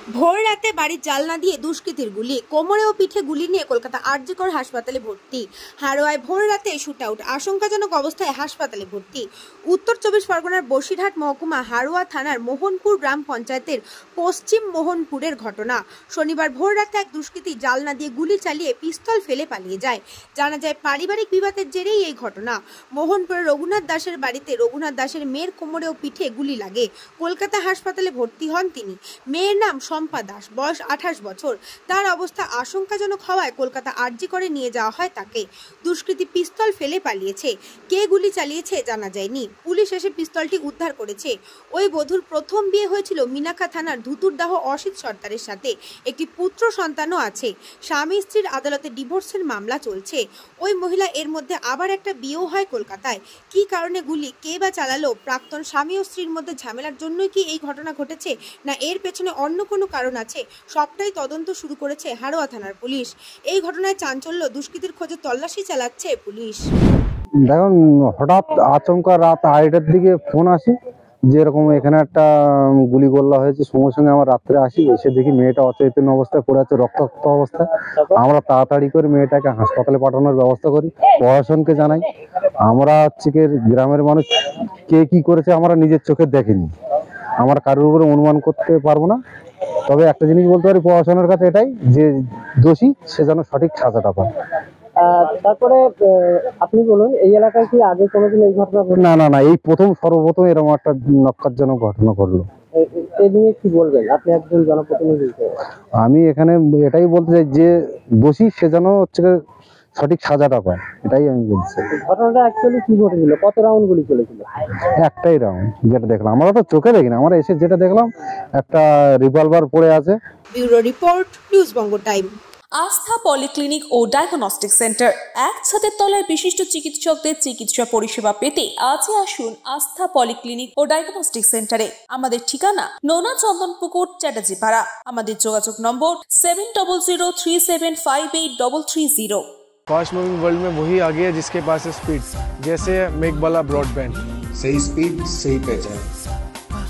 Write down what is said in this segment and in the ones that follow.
ভোর রাতে বাড়ির জানলা দিয়ে দুষ্কৃতীর গুলি, কোমরে ও পিঠে গুলি নিয়ে কলকাতা আর.জি. কর হাসপাতালে ভর্তি। হাড়োয়ায় ভোর রাতে শুটআউট, আশঙ্কাজনক অবস্থায় হাসপাতালে ভর্তি। উত্তর 24 পরগনার বসিরহাট মহকুমা হাড়োয়া থানার মোহনপুর গ্রাম পঞ্চায়েতের পশ্চিম মোহনপুরের ঘটনা। শনিবার ভোর রাতে এক দুষ্কৃতী জানলা দিয়ে গুলি চালিয়ে পিস্তল ফেলে পালিয়ে যায়। জানা যায় পারিবারিক বিবাদের জেরেই এই ঘটনা। মোহনপুরের রঘুনাথ দাসের বাড়িতে রঘুনাথ দাসের মেয়ের কোমরে ও পিঠে গুলি লাগে। কলকাতা হাসপাতালে ভর্তি হন তিনি। মেয়ের নাম শম্পা দাস, বয়স 28 বছর। তার অবস্থা আশঙ্কাজনক হওয়ায় কলকাতা আর.জি. করে নিয়ে যাওয়া হয় তাকে। দুষ্কৃতী পিস্তল ফেলে পালিয়েছে। কে গুলি চালিয়েছে জানা যায়নি। পুলিশ এসে পিস্তলটি উদ্ধার করেছে। ওই বধূর প্রথম বিয়ে হয়েছিল মিনাখা থানার ধুতুরদাহ অসিত সর্দারের সাথে। একটি পুত্র সন্তানও আছে। স্বামী স্ত্রীর আদালতে ডিভোর্সের মামলা চলছে। ওই মহিলা এর মধ্যে আবার একটা বিয়েও হয় কলকাতায়। কি কারণে গুলি কে বা চালালো? প্রাক্তন স্বামী ও স্ত্রীর মধ্যে ঝামেলার জন্যই কি এই ঘটনা ঘটেছে, না এর পেছনে অন্য কোনো কারণ আছে? সবটাই তদন্ত শুরু করেছে হাড়োয়া থানার পুলিশ। এই ঘটনায় চাঞ্চল্য, দুষ্কৃতীর খোঁজে তল্লাশি চালাচ্ছে পুলিশ। দেখুন, হঠাৎ আচমকা রাত 2:30টার দিকে ফোন আসে যে এরকম এখানে একটা গুলিগোল্লা হয়েছে। সঙ্গে সঙ্গে আমার রাত্রে আসি, এসে দেখি মেয়েটা অচৈতন্য অবস্থায় পড়ে আছে, রক্তাক্ত অবস্থায়। আমরা তাড়াতাড়ি করে মেয়েটাকে হাসপাতালে পাঠানোর ব্যবস্থা করি, প্রশাসনকে জানাই। আমরা হচ্ছে কি গ্রামের মানুষ, কে কি করেছে আমরা নিজের চোখে দেখিনি, আমরা কারোর উপরে অনুমান করতে পারবো না। তবে একটা জিনিস বলতে পারি প্রশাসনের কাছে এটাই, যে দোষী সে যেন সঠিক সাজাটা পায়। তারপরে আপনি বলুন, এই এলাকায় কি আগে কোনোদিন এই ঘটনা? না, এই সর্বপ্রথম এরকম একটা নক্কারজনক ঘটনা ঘটলো। এ নিয়ে কি বলবেন আপনি একজন জনপ্রতিনিধি হিসেবে? আমি এখানে এটাই বলতে চাই যে দোষী সে যেন হচ্ছে সঠিক সাজাটা পায়, এটাই আমি বলছি। ঘটনাটা অ্যাকচুয়ালি কি ঘটেছিল? কত রাউন্ড গুলি চলেছিল? একটাই রাউন্ড, যেটা দেখলাম। আমরা তো চোখে দেখিনি, আমরা এসে যেটা দেখলাম একটা রিভলভার পড়ে আছে। ব্যুরো রিপোর্ট, নিউজ বঙ্গ টাইম। আস্থা পলিক্লিনিক ও ডায়াগনস্টিক সেন্টার, এক ছাদের তলায় বিশিষ্ট চিকিৎসকদের চিকিৎসা পরিষেবা পেতে আজই আসুন আস্থা পলিক্লিনিক ও ডায়াগনস্টিক সেন্টারে। আমাদের ঠিকানা নোনা চন্দনপুকুর, চ্যাটার্জিপাড়া। আমাদের যোগাযোগ নম্বর 7003758330। फास्ट मूविंग वर्ल्ड में वही आगे है जिसके पास है स्पीड, जैसे मेघबाला ब्रॉडबैंड। सही स्पीड, सही पहचान।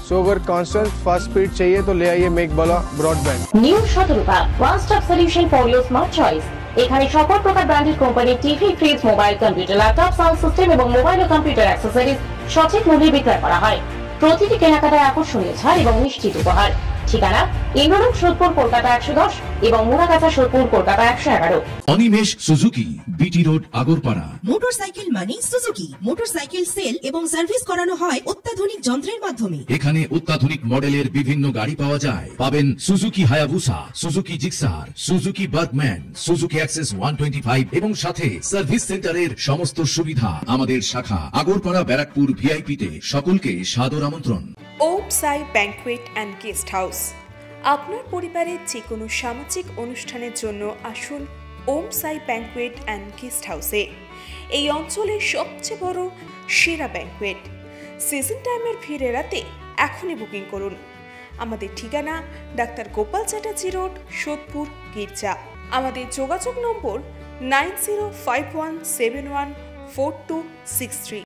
सो अगर कांस्टेंट फास्ट स्पीड चाहिए तो ले आइए Meghbala broadband. New Shatarupa one stop solution for your smart choice. এখানে সকল প্রকার ব্র্যান্ডেড কোম্পানির TV, fridge, mobile, computer, laptop, sound system এবং মোবাইল ও কম্পিউটার অ্যাক্সেসরিজ সঠিক মূল্যে বিক্রয় করা হয়। প্রতিটি কেনাকাটায় আকর্ষণীয় ছাড় এবং নিশ্চিত উপহার। ঠিকানা ইন্দ্রলোক, সোদপুর, কলকাতা 110 এবং Murakacha, Sodepur, Kolkata 111। Animesh Suzuki, BT road, Agarpara. Motorcycle মানে সুজুকি। মোটরসাইকেল সেল এবং সার্ভিস করানো হয় অত্যাধুনিক যন্ত্রের মাধ্যমে। এখানে অত্যাধুনিক মডেলের বিভিন্ন গাড়ি পাওয়া যায়। পাবেন Suzuki Hayabusa, Suzuki Gixxer, Suzuki Bergman, Suzuki access 125 এবং সাথে সার্ভিস সেন্টারের সমস্ত সুবিধা। আমাদের শাখা আগরপাড়া, ব্যারাকপুর ভিআইপি তে। সকলকে সাদর আমন্ত্রণ। ওম সাই ব্যাংকুয়েট অ্যান্ড গেস্ট হাউস। আপনার পরিবারের যে কোনো সামাজিক অনুষ্ঠানের জন্য আসুন ওম সাই ব্যাংকুয়েট অ্যান্ড গেস্ট হাউসে। এই অঞ্চলের সবচেয়ে বড় সেরা ব্যাংকুয়েট। সিজন টাইমের ভিড় এড়াতে এখনই বুকিং করুন। আমাদের ঠিকানা ডাক্তার গোপাল চ্যাটার্জি রোড, সোদপুর, গির্জা। আমাদের যোগাযোগ নম্বর 9051714263।